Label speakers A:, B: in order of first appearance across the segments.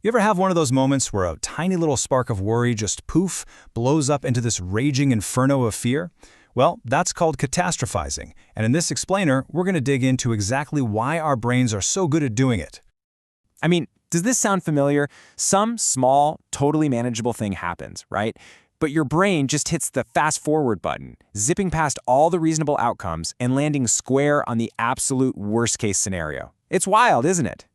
A: You ever have one of those moments where a tiny little spark of worry just poof, blows up into this raging inferno of fear? Well, that's called catastrophizing, and in this explainer, we're going to dig into exactly why our brains are so good at doing it.
B: I mean, does this sound familiar? Some small, totally manageable thing happens, right? But your brain just hits the fast-forward button, zipping past all the reasonable outcomes and landing square on the absolute worst-case scenario. It's wild, isn't it?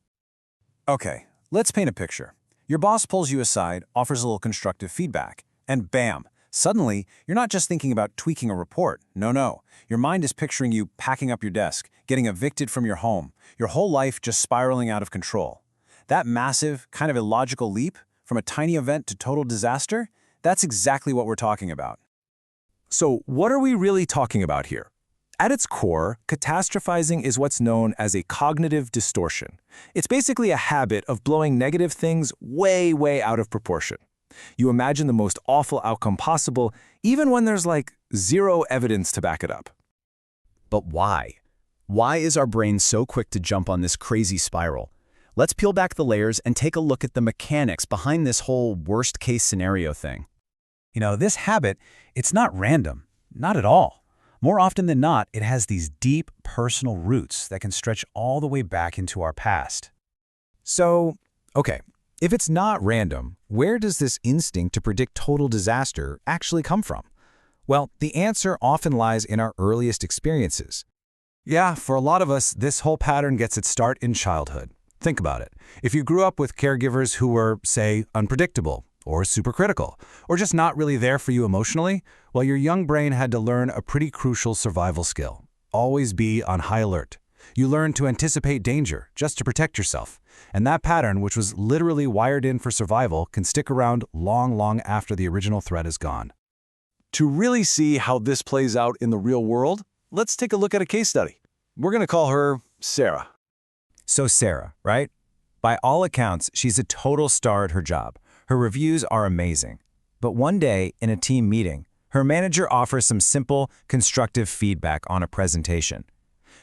C: Okay, let's paint a picture. Your boss pulls you aside, offers a little constructive feedback, and bam, suddenly, you're not just thinking about tweaking a report. No. Your mind is picturing you packing up your desk, getting evicted from your home, your whole life just spiraling out of control. That massive, kind of illogical leap from a tiny event to total disaster, that's exactly what we're talking about.
A: So, what are we really talking about here? At its core, catastrophizing is what's known as a cognitive distortion. It's basically a habit of blowing negative things way out of proportion. You imagine the most awful outcome possible, even when there's like zero evidence to back it up.
D: But why? Why is our brain so quick to jump on this crazy spiral? Let's peel back the layers and take a look at the mechanics behind this whole worst-case scenario thing.
C: You know, this habit, it's not random, not at all. More often than not, it has these deep personal roots that can stretch all the way back into our past. So, okay, if it's not random, where does this instinct to predict total disaster actually come from? Well, the answer often lies in our earliest experiences. Yeah, for a lot of us, this whole pattern gets its start in childhood. Think about it. If you grew up with caregivers who were, say, unpredictable, or supercritical, or just not really there for you emotionally, well, your young brain had to learn a pretty crucial survival skill. Always be on high alert. You learn to anticipate danger, just to protect yourself. And that pattern, which was literally wired in for survival, can stick around long after the original threat is gone. To really see how this plays out in the real world, let's take a look at a case study. We're going to call her Sarah. So Sarah, right? By all accounts, she's a total star at her job. Her reviews are amazing. But one day, in a team meeting, her manager offers some simple, constructive feedback on a presentation.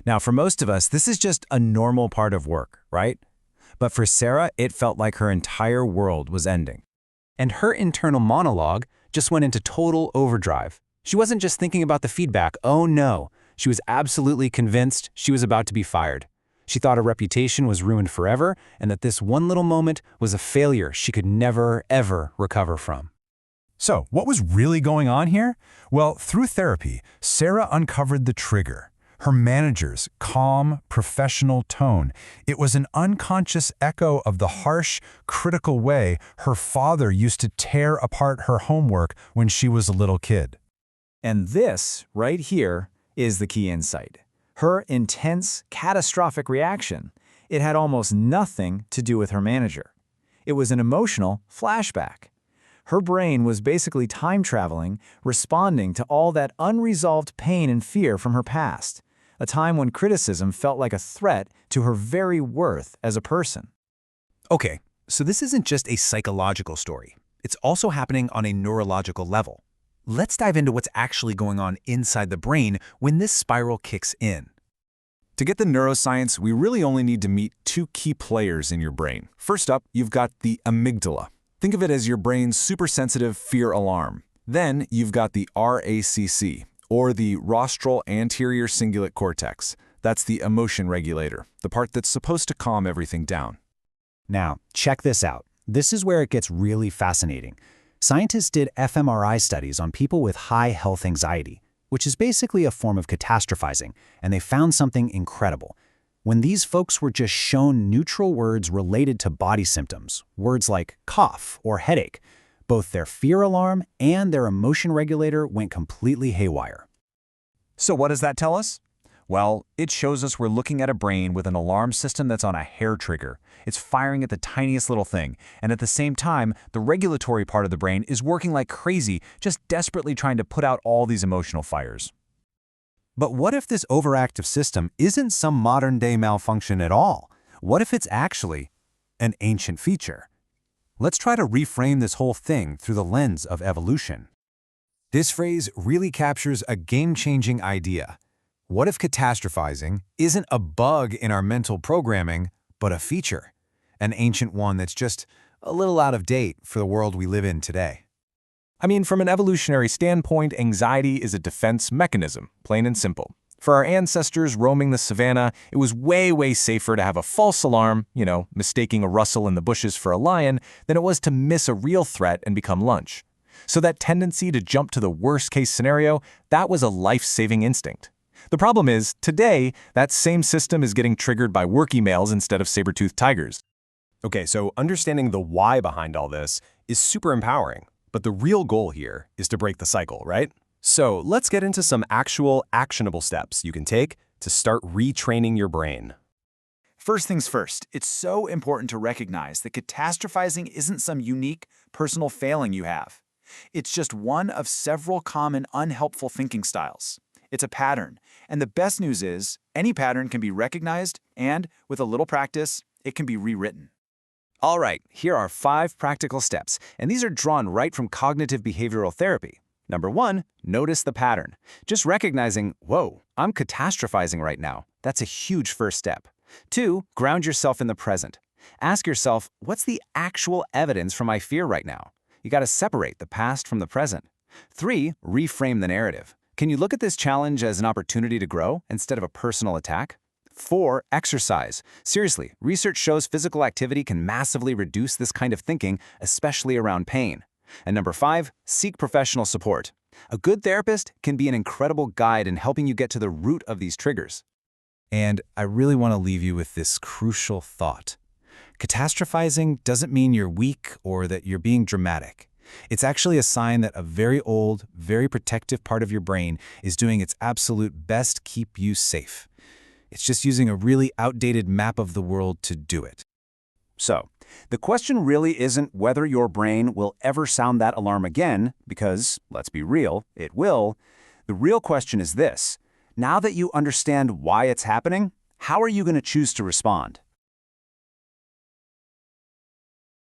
C: Now, for most of us, this is just a normal part of work, right? But for Sarah, it felt like her entire world was ending. And her internal monologue just went into total overdrive. She wasn't just thinking about the feedback, oh no. She was absolutely convinced she was about to be fired. She thought her reputation was ruined forever and that this one little moment was a failure she could never, ever recover from.
E: So, what was really going on here? Well, through therapy, Sarah uncovered the trigger. Her manager's calm, professional tone. It was an unconscious echo of the harsh, critical way her father used to tear apart her homework when she was a little kid.
C: And this, right here, is the key insight. Her intense, catastrophic reaction. It had almost nothing to do with her manager. It was an emotional flashback. Her brain was basically time-traveling, responding to all that unresolved pain and fear from her past, a time when criticism felt like a threat to her very worth as a person.
A: Okay, so this isn't just a psychological story. It's also happening on a neurological level. Let's dive into what's actually going on inside the brain when this spiral kicks in. To get the neuroscience, we really only need to meet two key players in your brain. First up, you've got the amygdala. Think of it as your brain's supersensitive fear alarm. Then you've got the RACC, or the rostral anterior cingulate cortex. That's the emotion regulator, the part that's supposed to calm everything down.
C: Now, check this out. This is where it gets really fascinating. Scientists did fMRI studies on people with high health anxiety, which is basically a form of catastrophizing, and they found something incredible. When these folks were just shown neutral words related to body symptoms, words like cough or headache, both their fear alarm and their emotion regulator went completely haywire.
A: So what does that tell us? Well, it shows us we're looking at a brain with an alarm system that's on a hair trigger. It's firing at the tiniest little thing, and at the same time, the regulatory part of the brain is working like crazy, just desperately trying to put out all these emotional fires.
C: But what if this overactive system isn't some modern-day malfunction at all? What if it's actually an ancient feature? Let's try to reframe this whole thing through the lens of evolution. This phrase really captures a game-changing idea. What if catastrophizing isn't a bug in our mental programming, but a feature? An ancient one that's just
A: a little out of date for the world we live in today.
B: I mean, from an evolutionary standpoint, anxiety is a defense mechanism, plain and simple. For our ancestors roaming the savannah, it was way safer to have a false alarm, mistaking a rustle in the bushes for a lion, than it was to miss a real threat and become lunch. So that tendency to jump to the worst-case scenario, that was a life-saving instinct. The problem is, today, that same system is getting triggered by work emails instead of saber-toothed tigers.
F: Okay, so understanding the why behind all this is super empowering, but the real goal here is to break the cycle, right? So let's get into some actual actionable steps you can take to start retraining your brain.
G: First things first, it's so important to recognize that catastrophizing isn't some unique personal failing you have. It's just one of several common unhelpful thinking styles. It's a pattern, and the best news is any pattern can be recognized and, with a little practice, it can be rewritten.
C: All right, here are 5 practical steps, and these are drawn right from cognitive behavioral therapy. Number 1, notice the pattern. Just recognizing, whoa, I'm catastrophizing right now. That's a huge first step. 2, ground yourself in the present. Ask yourself, what's the actual evidence for my fear right now? You got to separate the past from the present. 3, reframe the narrative. Can you look at this challenge as an opportunity to grow instead of a personal attack? 4, exercise. Seriously, research shows physical activity can massively reduce this kind of thinking, especially around pain. And number 5, seek professional support. A good therapist can be an incredible guide in helping you get to the root of these triggers.
A: And I really want to leave you with this crucial thought. Catastrophizing doesn't mean you're weak or that you're being dramatic. It's actually a sign that a very old, very protective part of your brain is doing its absolute best to keep you safe. It's just using a really outdated map of the world to do it.
C: So, the question really isn't whether your brain will ever sound that alarm again, because, let's be real, it will. The real question is this: now that you understand why it's happening, how are you going to choose to respond?